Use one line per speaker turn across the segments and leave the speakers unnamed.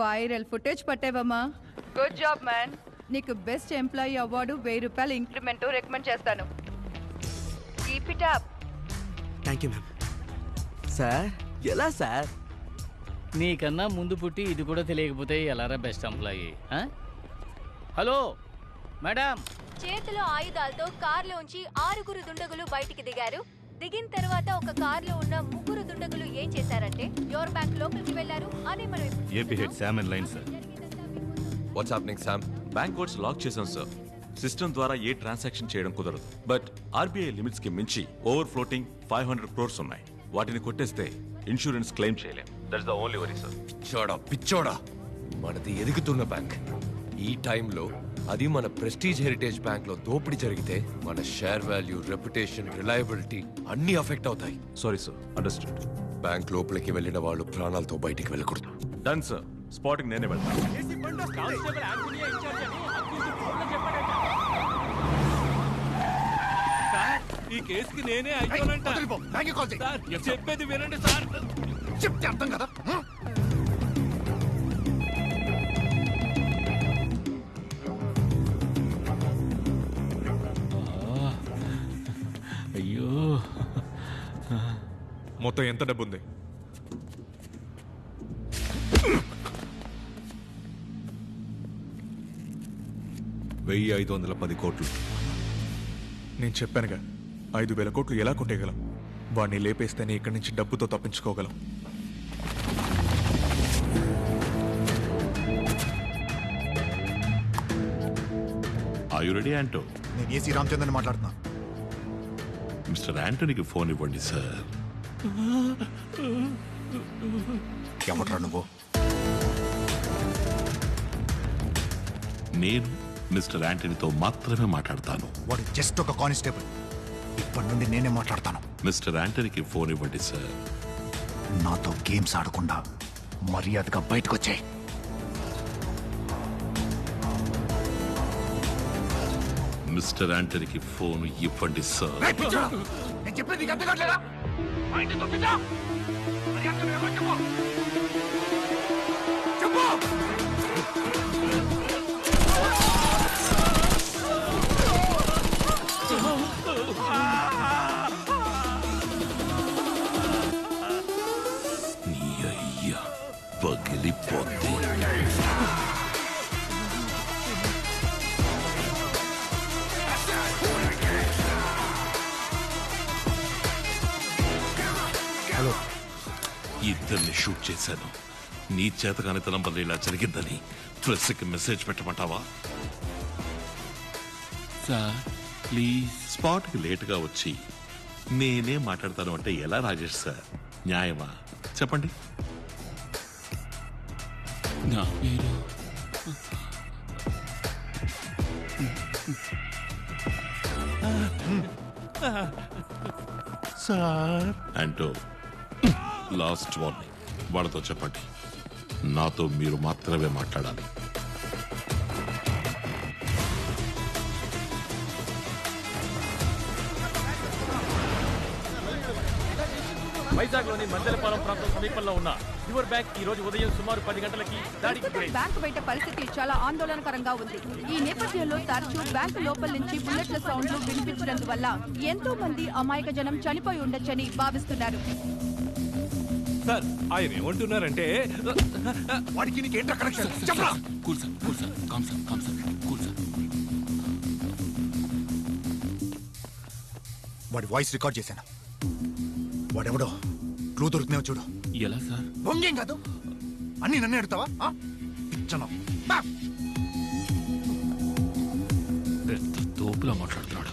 Viral footage పట్టావమ్మా. Good job man. నీకు best employee award, 1000 రూపాయలు ఇంక్రిమెంట్ రికమెండ్ చేస్తాను. Keep it up.
Thank you ma'am. Sir ఎలా sir?
నీకన్నా ముందు పుట్టి ఇది కూడా తెలియకపోతే ఎలారా బెస్ట్ ఎంప్లాయీ? Hello madam.
చేతిలో ఆయుధాలతో కారులోంచి 6 దుండగులు బయటికి దిగారు. దిగిన తర్వాత ఒక కారులో ఉన్న 3 దుండగులు ఏం చేశారంటే యోర్ బ్యాంక్ లోపలికి వెళ్లారు అని మనం
AP head Sam and line sir.
What's happening Sam?
Bank codes lock చేశాం సార్. సిస్టమ్ ద్వారా ఏ ట్రాన్సాక్షన్ చేయడం కుదరదు. బట్ ఆర్బీఐ లిమిట్స్ కి మించి ఓవర్ ఫ్లోటింగ్ 500 crores ఉన్నాయి. వాటిని కొట్టేస్తే ఇన్సూరెన్స్ క్లెయిమ్ చేయలేం. That's the only worry sir.
పిచ్చోడా, మనది ఎదుగుతున్న బ్యాంక్. ఈ టైంలో అది మన ప్రెస్టీజ్ హెరిటేజ్ బ్యాంక్ లో దోపిడీ జరిగితే మన షేర్ వాల్యూ, రెప్యుటేషన్, రిలయబిలిటీ అన్ని అఫెక్ట్ అవుతాయి.
Sorry sir, understood.
బ్యాంక్ లోపలికి వెళ్ళిన వాళ్ళు ప్రాణాలతో బయటికి వెళ్ళకూడదు.
Done sir. స్పాటింగ్ నేనే వెళ్తాను.
ఈ కేసుకి నేనే అయ్యోనంట. చెప్పేది వినండి సార్.
చెప్తే అర్థం కదా.
అయ్యో,
మొత్తం ఎంత డబ్బు ఉంది?
$1,510 కోట్లు.
నేను చెప్పానుగా, 5,000 కోట్లు ఎలా కొట్టేయగలం? వాడిని లేపేస్తేనే ఇక్కడి నుంచి డబ్బుతో తప్పించుకోగలం.
Are you ready, Anto?
నేను ఏసీ రామచంద్రని మాట్లాడుతున్నా.
మిస్టర్ యాంటోనీకి ఫోన్ ఇవ్వండి సార్.
ఎవట్రా నువ్వు?
నేను మిస్టర్ యాంటనీతో మాత్రమే మాట్లాడతాను.
వాడు జస్ట్ ఒక కానిస్టేబుల్. ఇప్పటి నుండి నేనే మాట్లాడతాను.
మిస్టర్ యాంటనీకి ఫోన్ ఇవ్వండి సార్.
నాతో గేమ్స్ ఆడకుండా మర్యాదగా బయటకు వచ్చాయి.
మిస్టర్ యాంటనీకి ఫోన్ ఇవ్వండి సార్.
నేను చెప్పేది నీకు అర్థం కావట్లేదా? చెప్పు.
నీ అయ్యా పగిలిపోద్ది.
హలో.
ఇద్దరిని షూట్ చేశాను. నీ చేతకానితనం వల్ల ఇలా జరిగిందని ప్రెస్కి మెసేజ్ పెట్టమంటావా?
Sir please.
స్పాట్కి లేటుగా వచ్చి నేనే మాట్లాడతాను అంటే ఎలా రాజేష్ సార్? న్యాయమా చెప్పండి?
నా పేరు
సార్. అంటూ లాస్ట్ వార్నింగ్, వాళ్ళతో చెప్పండి నాతో మీరు మాత్రమే మాట్లాడాలి.
వైజాగ్లోని మందలపాలెం ప్రాంతం సమీపంలో ఉన్న యువర్ బ్యాంక్ ఈ రోజు ఉదయం సుమారు 10 గంటలకి దాడికి గురైంది.
బ్యాంకు బయట పరిస్థితి చాలా ఆందోళనకరంగా ఉంది. ఈ నేపథ్యంలో తరచూ బ్యాంకు లోపల నుంచి బుల్లెట్ల సౌండ్లు వినిపించడందువల్ల ఎంతో మంది అమాయక జనం చనిపోయి ఉండొచ్చని భావిస్తున్నారు.
సార్ ఆయన ఏమంటున్నారంటే
వాడికి నీకేంట్రా కనెక్షన్? చెప్పరా.
Cool sir, cool sir, calm sir, calm sir, cool sir.
వాడి వాయిస్ రికార్డ్ చేశాను. వాడెవడో క్లూ దొరుకుతున్నావు చూడు.
ఎలా సార్?
బొంగేం కాదు, అన్ని నన్నే అడుగుతావా? పిచ్చనం.
పెద్ద తోపులా మాట్లాడుతున్నాడు.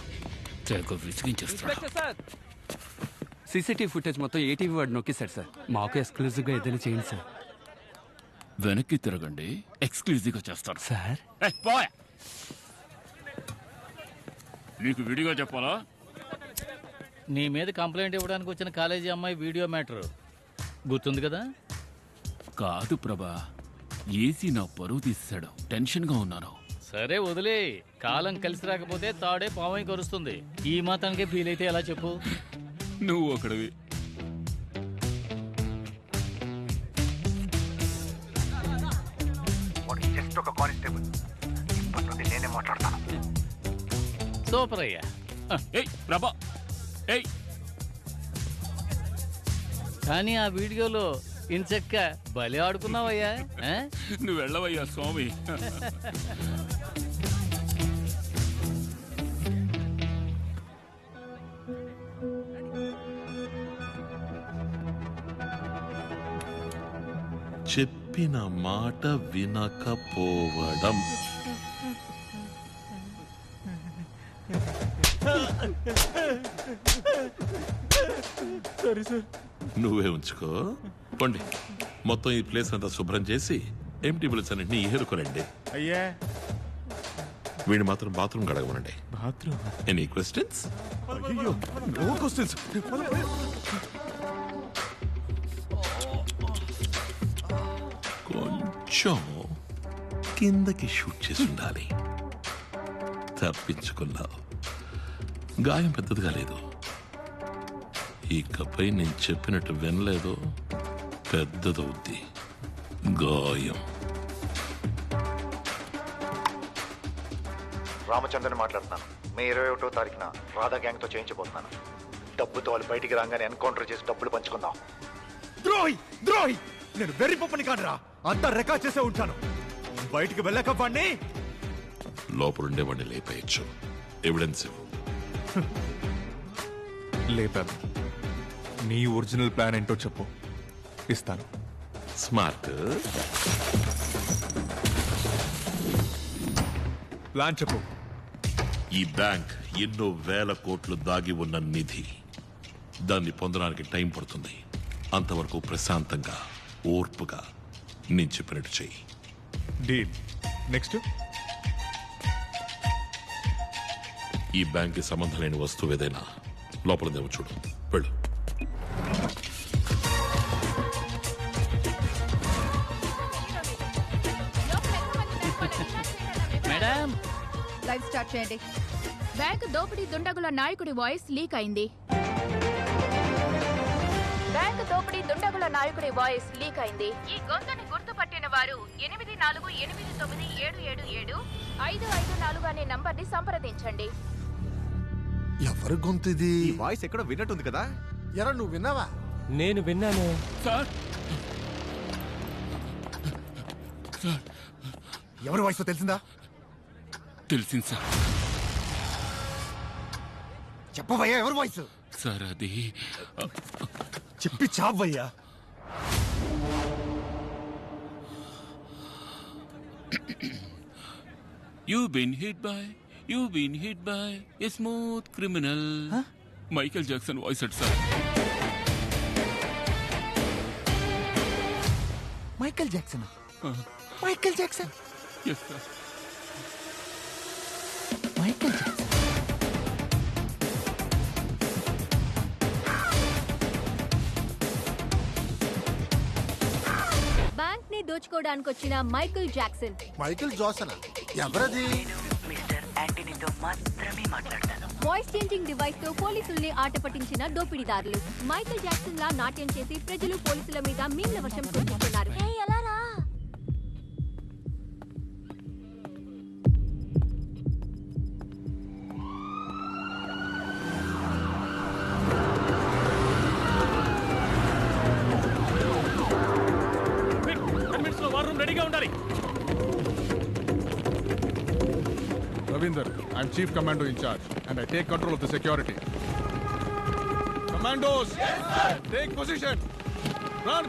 తెగ విసిగించేస్తున్నాడు.
సీసీటీవీ ఫుటేజ్ మొత్తం ఏటీవీ వాడు నొక్కేశాడు సార్. మాకు ఎక్స్క్లూజివ్గా ఏదైనా చేయండి సార్.
వెనక్కి తిరగండి, ఎక్స్క్లూజివ్గా చేస్తారు
సార్.
నీకు విడిగా చెప్పాలా?
నీ మీద కంప్లైంట్ ఇవ్వడానికి వచ్చిన కాలేజీ అమ్మాయి వీడియో మ్యాటర్ గుర్తుంది కదా?
కాదు ప్రభా, ఏసీ నా పరువు తీసాడు. టెన్షన్గా ఉన్నాను.
సరే వదిలే. కాలం కలిసి రాకపోతే తాడే పావై కరుస్తుంది. ఈ మాత్రానికే ఫీల్ అయితే ఎలా చెప్పు?
నువ్వు ఒకడివి.
జస్ట్ ఒక కానిస్టేబుల్. ఇప్పటి నుండి నేనే మాట్లాడతాను.
సూపర్ అయ్యా.
ఏయ్ ప్రభా, ఏయ్
కానీ ఆ వీడియోలో ఇంచక్క బలి ఆడుకున్నావయ్యా. ఆ?
నువ్వు వెళ్ళవయ్యా స్వామి. చెప్పిన మాట వినకపోవడం. నువ్వే ఉంచుకో. పండి మొత్తం ఈ ప్లేస్ అంతా శుభ్రం చేసి ఎంటీ బిల్స్ అన్నింటినీ ఏరుకోనండి.
అయ్యా
వీడిని మాత్రం బాత్రూమ్ గడగమనండి.
బాత్రూమ్.
Any questions?
అయ్యో నో క్వశ్చన్స్.
కొంచెం కిందకి షూట్ చేసి ఉండాలి. తప్పించుకున్నావు. గాయం పెద్దదిగా లేదు. ఇకపై నేను చెప్పినట్టు వినలేదు, పెద్దదవుద్ది గాయం.
రామచంద్రని మాట్లాడుతున్నాను. మే 21వ తారీఖున రాధా గ్యాంగ్తో చేయించబోతున్నాను. డబ్బుతో వాళ్ళు బయటికి రాగానే ఎన్కౌంటర్ చేసి డబ్బులు పంచుకుందాం.
ద్రోహి ద్రోహి, నేను వెర్రి పప్పని కాదురా, అంతా రికార్డ్ చేసే ఉంటాను. బయటికి వెళ్ళాక వాడిని
లోపలుండే వాడిని లేపేయచ్చు. ఎవిడెన్స్
లేపాను. నీ ఒరిజినల్ ప్లాన్ ఏంటో చెప్పు, ఇస్తాను.
స్మార్ట్.
ప్లాన్ చెప్పు.
ఈ బ్యాంక్ ఎన్నో వేల కోట్లు దాగి ఉన్న నిధి. దాన్ని పొందడానికి టైం పడుతుంది. అంతవరకు ప్రశాంతంగా ఓర్పుగా నేను చెప్పినట్టు చెయ్యి.
డీల్. నెక్స్ట్?
ఈ బ్యాంక్కి సంబంధం లేని వస్తువు ఏదైనా లోపలదేమో చూడు. వెళ్ళు.
మేడం
లైవ్ స్టార్ట్ చేయండి.
బ్యాంక్ దోపిడీ దుండగుల నాయకుడి వాయిస్ లీక్ అయింది. బ్యాంక్ దోపిడీ దుండగుల నాయకుడి వాయిస్ లీక్ అయింది. ఈ గొంతుని గుర్తుపట్టిన వారు 8489777554 అనే నంబర్ని సంప్రదించండి.
ఎవరి గొంతు ఇది?
ఈ వాయిస్ ఎక్కడో విన్నట్టుంది కదా.
ఎరా నువ్వు విన్నావా?
నేను విన్నాను
సార్.
ఎవరి వాయిస్ తెలిసిందా?
తెలిసింది సార్.
చెప్పవయ్యా ఎవరి వాయిస్?
సార్ అది
చెప్పి చావయ్యా.
You've been hit by a smooth criminal. Michael Jackson voice అట్ sir.
Michael Jackson. Michael Jackson.
Yes sir.
Michael Jackson.
Bank ని దోచుకోవడానికి వచ్చిన మైకేల్ జాక్సన్.
మైకేల్ జాక్సన్ ఎవరది?
వాయిస్ చేంజింగ్ డివైస్ తో పోలీసుల్ని ఆట పట్టించిన దోపిడీదారులు. మైకేల్ జాక్సన్ లా నాట్యం చేసి ప్రజలు పోలీసుల మీద మీమ్ల వర్షం కురిపిస్తున్నారు.
వార్ రూమ్ రెడీగా ఉండాలి.
Ravinder, I'm Chief Commando in charge and I take control of the security. Commandos, take position. Run.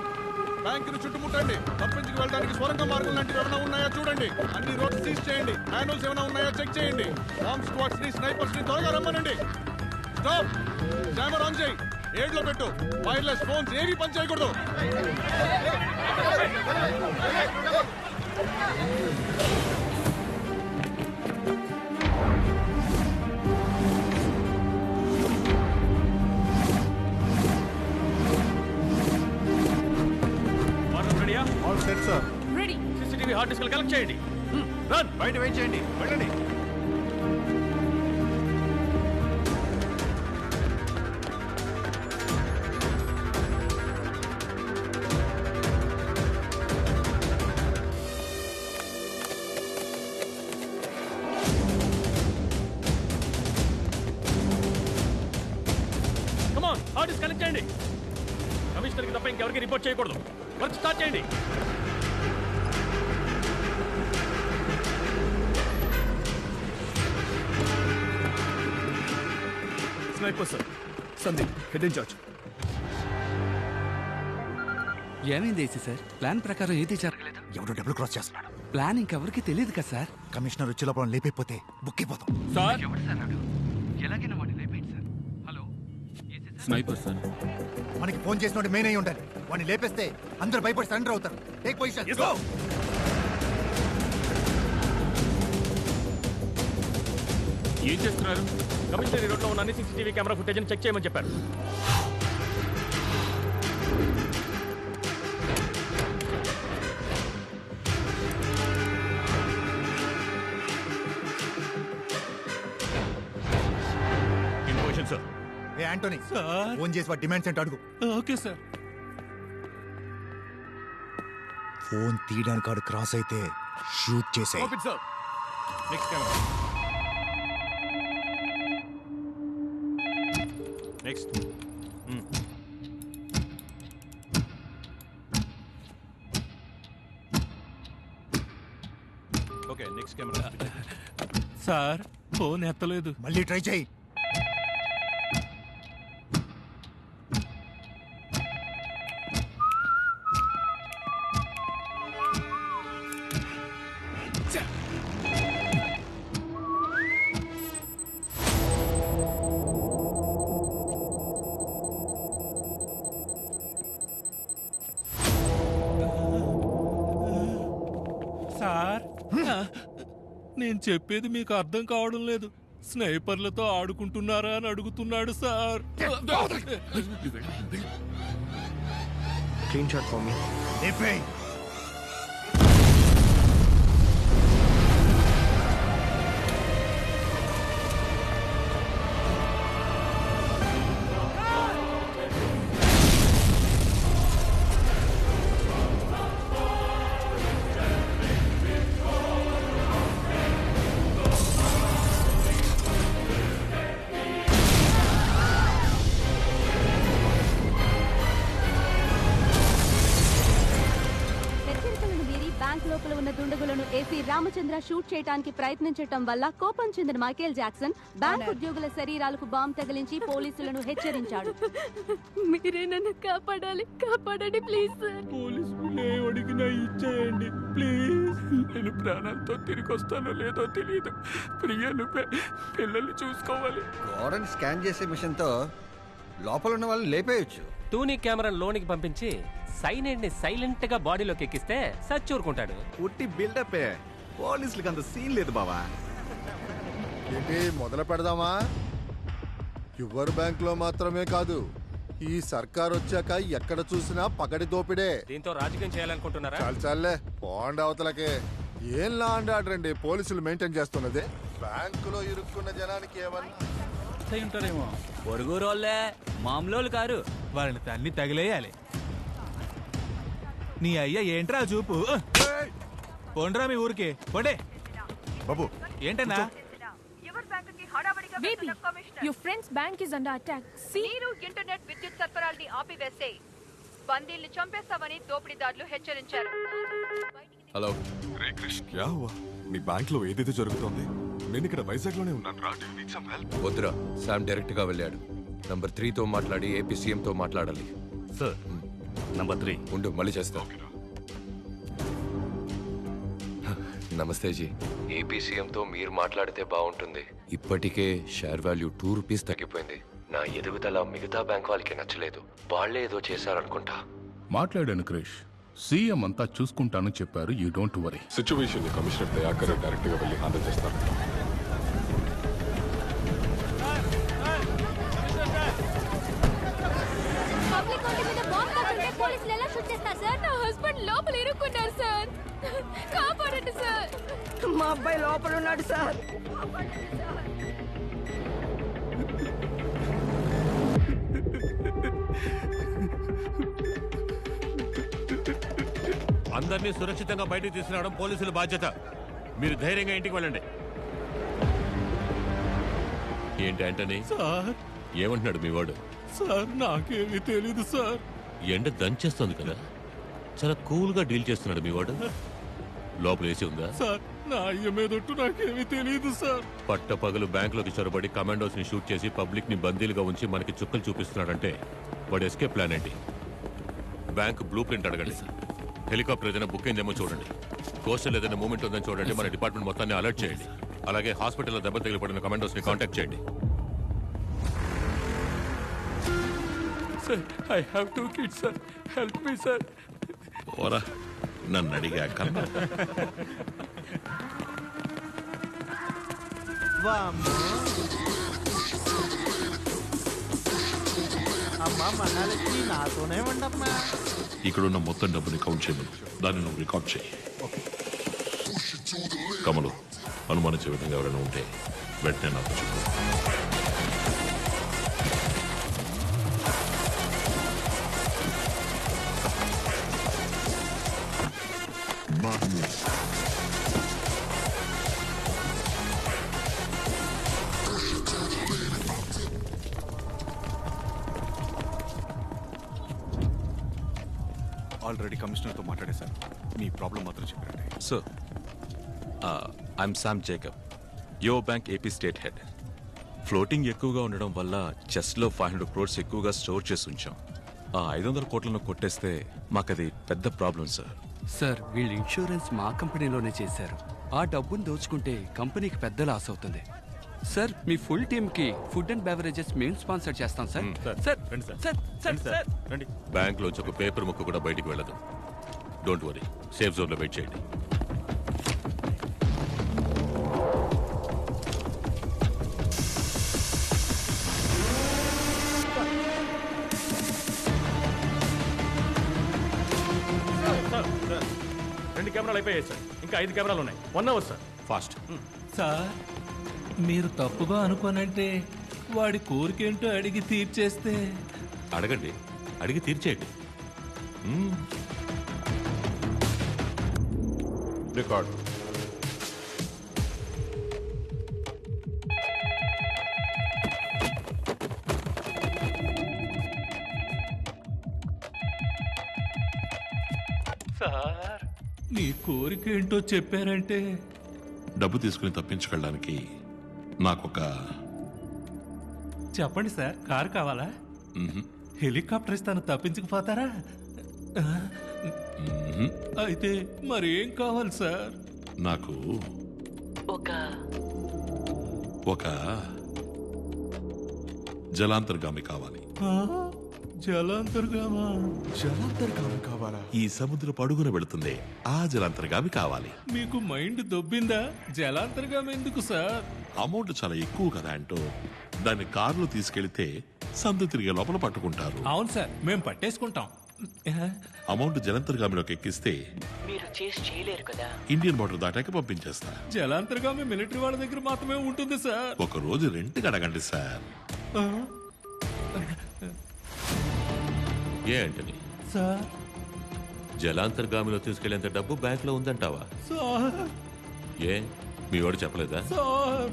బ్యాంకును చుట్టుముట్టండి. తప్పించుకు వెళ్ళడానికి స్వరంగ మార్గం లాంటివి ఏమైనా ఉన్నాయా చూడండి. అన్ని రోడ్స్ సీజ్ చేయండి. మాన్యువల్స్ ఏమైనా ఉన్నాయా చెక్ చేయండి. బాంబ్ స్క్వాడ్స్ ని స్నైపర్స్ ని త్వరగా రమ్మనండి. స్టాప్. జామర్ ఆన్ చేయి. ఏడ్లో పెట్టు. వైర్లెస్ ఫోన్స్ ఏవి పని చేయకూడదు.
All set sir.
Ready.
CCTV hard disk collect చేయండి. రన్.
బయట వెయిట్ చేయండి. వెళ్ళండి.
చేయండి. కమిషనర్కి తప్ప ఇంకెవరికి రిపోర్ట్ చేయకూడదు. వర్క్ స్టార్ట్ చేయండి.
Sniper sir, Sandeep, head in charge. ఏమైంది ఏసీ సార్? ప్లాన్ ప్రకారం ఏది జరగలేదు.
ఎవడో డబుల్ క్రాస్ చేస్తున్నాడు.
ప్లాన్ ఇంకెవరికి తెలియదు కదా సార్.
కమిషనర్ వచ్చే లోపల లేపైపోతే బుక్ అయిపోతాం.
సార్
ఎవడు సార్ నాడు? ఎలాగైనా వాడిని లేపేయండి సార్. Hello
sniper sir.
మనకి ఫోన్ చేసినోడు మెయిన్ అయి ఉండాలి. వాడిని లేపేస్తే అందరూ భయపడి సరెండర్ అవుతారు. Take position.
ఏం చేస్తున్నారు? కమిషనరీ రోడ్లో ఉన్న అన్ని సీసీటీవీ కెమెరా ఫుటేజ్ చెక్ చేయమని చెప్పారు. Information sir.
ఏ ఆంటోనీ, ఫోన్ చేసి వాడి డిమాండ్స్ ఏంటో అడుగు.
Okay sir.
ఫోన్ తీయడానికి వాడు క్రాస్ అయితే షూట్ చేసే.
Sir. Next camera. Next. Okay, next camera.
Sir phone ఎత్తలేదు.
మళ్ళీ ట్రై చేయి.
సార్ నేను చెప్పేది మీకు అర్థం కావడం లేదు. స్నైపర్లతో ఆడుకుంటున్నారా అని అడుగుతున్నాడు sir.
Clean shot for me. లేపేయ్.
లోపల ఉన్న దుండగులను ఏసీ రామచంద్ర షూట్ చేయడానికి ప్రయత్నించటం వల్ల కోపం చెందిన మైకేల్ జాక్సన్ బ్యాంక్ ఉద్యోగుల శరీరాలకు బాంబు తగిలించి పోలీసులను హెచ్చరించాడు. మీరే నన్ను కాపాడాలి, కాపాడండి ప్లీజ్ సార్.
పోలీసులు అడిగినా ఇచ్చేయండి ప్లీజ్. నేను ప్రాణాలతో తిరిగి వస్తానో లేదో తెలియదు. ప్రియను పిల్లల్ని చూసుకోవాలి.
గోడని స్కాన్ చేసే మిషన్ తో లోపల ఉన్న వాళ్ళు లేపేయచ్చు.
టూనీ కెమెరా లోనికి పంపించి సైనైడ్ ని సైలెంట్ గా బాడీలోకి ఎక్కిస్తే సచ్చూరుకుంటాడు.
ఉట్టి బిల్డప్ పోలీసులకు అంత సీన్ లేదు బావా.
ఏంటి మొదలు పెడదామా? యువర్ బ్యాంక్ లో మాత్రమే కాదు, ఈ సర్కార్ వచ్చాక ఎక్కడ చూసినా పగడి దోపిడే.
దీంతో రాజకీయం చేయాలనుకుంటున్నారా?
చాలే పోండి అవతలకే. ఏం లా అండ్ ఆర్డర్ అండి పోలీసులు మెయింటైన్ చేస్తున్నది. బ్యాంకులో ఇరుక్కున్న జనానికి ఏమన్నా
ఉంటారేమో.
పొరుగురోళ్ళే, మామూలు కారు. వాళ్ళని తన్ని తగిలేయాలి. నీ అయ్య ఏంట్రా చూపు? పోండ్రా మీ ఊరికి పోండే.
బాబు
ఏంటన్నా?
Baby, your friend's bank is under attack. See?
నీరు ఇంటర్నెట్ విద్యుత్ సరఫరాల్ని ఆపివేస్తే బందీల్ని చంపేస్తామని దోపిడీదారులు హెచ్చరించారు.
హలో
రే క్రిష్, క్యా హువా? నీ బ్యాంక్ లో ఏదైతే జరుగుతోంది? నేను ఇక్కడ వైజాగ్ లోనే ఉన్నాను రా.
వద్దురా, శామ్ డైరెక్ట్ గా వెళ్ళాడు. నంబర్ 3 తో మాట్లాడి ఏపీసీఎం తో మాట్లాడాలి.
సార్ నంబర్ 3
ఉండు, మళ్ళీ చేస్తా. నమస్తే జీ. ఏపీసీఎం తో మీరు మాట్లాడితే బాగుంటుంది. ఇప్పటికే షేర్ వాల్యూ 2 రూపీస్ తగ్గిపోయింది. నా ఎదుగుదల మిగతా బ్యాంక్ వాళ్ళకి నచ్చలేదు. వాళ్లే ఏదో చేశారనుకుంటా.
మాట్లాడాను క్రిష్, సీఎం అంతా చూసుకుంటాను చెప్పారు. You don't worry.
సిచ్యువేషన్ ని కమిషనర్ దయాకర్ డైరెక్ట్ గా వెళ్ళి హ్యాండిల్ చేస్తారు.
పబ్లిక్ కోర్టు మీద బాంబు పడుతుంటే పోలీసులు ఎలా షూట్ చేస్తారు సార్?
నా హస్బెండ్ లోపల ఇరుక్కున్నారు సార్. కాపాడండి సార్.
మా అబ్బాయి లోపల ఉన్నాడు సార్.
అందరినీ సురక్షితంగా బయటకు తీసుకురావడం పోలీసుల బాధ్యత. మీరు ధైర్యంగా ఇంటికి వెళ్ళండి. ఏంటి ఆంటనీ, ఏమంటున్నాడు మీ వాడు?
సార్ నాకేమీ తెలీదు సార్.
ఎండ దంచేస్తుంది కదా, చాలా కూల్గా డీల్ చేస్తున్నాడు మీ వాడు. లోపల వేసి ఉందా?
సార్ నా అయ్య మీదొట్టు నాకేమీ తెలీదు సార్.
పట్ట పగలు బ్యాంకులోకి చొరబడి కమాండోస్ ని షూట్ చేసి పబ్లిక్ ని బందీలుగా ఉంచి మనకి చుక్కలు చూపిస్తున్నాడంటే వాడు ఎస్కేప్ ప్లాన్ ఏంటి? బ్యాంక్ బ్లూ ప్రింట్ అడగండి. హెలికాప్టర్ ఏదైనా బుక్ అయిందేమో చూడండి. కోస్టల్ ఏదైనా మూమెంట్ ఉందని చూడండి. మన డిపార్ట్మెంట్ మొత్తాన్ని అలర్ట్ చేయండి. అలాగే హాస్పిటల్లో దెబ్బ తగిలిపడిన కమాండోస్ ని కాంటాక్ట్ చేయండి.
Sir I have 2 kids sir, help me sir.
ఓరా నన్ను అడిగాక
అమ్మా మహాలక్ష్మి నాతోనే ఉండమ్మా.
ఇక్కడున్న మొత్తం డబ్బుని కౌంట్ చేయమను. దాన్ని నువ్వు రికార్డ్ చేయి. కమలు, అనుమానించే విధంగా ఎవరైనా ఉంటే వెంటనే నాకు చెప్పు.
ఆల్రెడీ కమిషనర్తో మాట్లాడేశాను. మీ ప్రాబ్లం మాత్రం చెప్పండి.
సార్ ఐఎమ్ శామ్ జేకబ్, యో bank AP state head. Floating ఎక్కువగా ఉండడం వల్ల చెస్ట్లో 500 crores ఎక్కువగా స్టోర్ చేసి ఉంచాం. ఆ 500 కోట్లను కొట్టేస్తే మాకది పెద్ద ప్రాబ్లం సార్.
సార్ వీళ్ళు ఇన్సూరెన్స్ మా కంపెనీలోనే చేశారు. ఆ డబ్బును దోచుకుంటే కంపెనీకి పెద్ద లాస్ అవుతుంది. సార్ మీ ఫుల్ టీమ్ కి ఫుడ్ అండ్ బెవరేజెస్ మేము స్పాన్సర్ చేస్తాం sir. Sir sir sir
bank లోంచి ఒక పేపర్ ముక్క కూడా బయటికి వెళ్ళదు. డోంట్ వరీ, సేఫ్ జోన్ లో వెయిట్ చేయండి.
రెండు కెమెరాలు అయిపోయాయి సార్. ఇంకా 5 కెమెరాలు ఉన్నాయి. 1 hour సార్.
ఫాస్ట్.
సార్ మీరు తప్పుగా అనుకోనంటే వాడి కోరికేంటో అడిగి తీర్చేస్తే.
అడగండి, అడిగి తీర్చేయండి.
రికార్డ్.
సార్ నీ కోరికేంటో చెప్పారంటే.
డబ్బు తీసుకుని తప్పించుకెళ్ళడానికి నాకొక
చెప్పండి సార్. కారు కావాలా? హెలికాప్టర్ ఇస్తాను, తప్పించకపోతారా? అయితే మరేం కావాలి సార్?
నాకు ఒక జలాంతర్గామి కావాలి.
జలాంతర్గామా?
జలాంతర్గామి కావాలా?
ఈ సముద్ర పడుగున వెళుతుంది ఆ జలాంతర్గామి కావాలి.
మీకు మైండ్ దొబ్బిందా? జలాంతర్గామి ఎందుకు సార్?
అమౌంట్ చాలా ఎక్కువ కదా అంటూ దాన్ని కారులో తీసుకెళ్తే సందు తిరిగే లోపల పట్టుకుంటారు.
అవును సార్, మేము పట్టేసుకుంటాం.
అమౌంట్ జలాంతర్గామిలోకి ఎక్కిస్తే
మీరు చేసి చేయలేరు కదా.
ఇండియన్ బార్డర్ దాటాక పంపించేస్తా.
జలాంతర్గామి మిలిటరీ వాళ్ళ దగ్గర మాత్రమే ఉంటుంది సార్.
ఒక రోజు రెంట్కి అడగండి సార్.
ఏ అంటని
సార్
జలాంతర్గామిలో తీసుకెళ్లేంత డబ్బు బ్యాంక్ లో ఉందంటావా?
సార్
ఏ మీ వాడు చెప్పలేదా?
సార్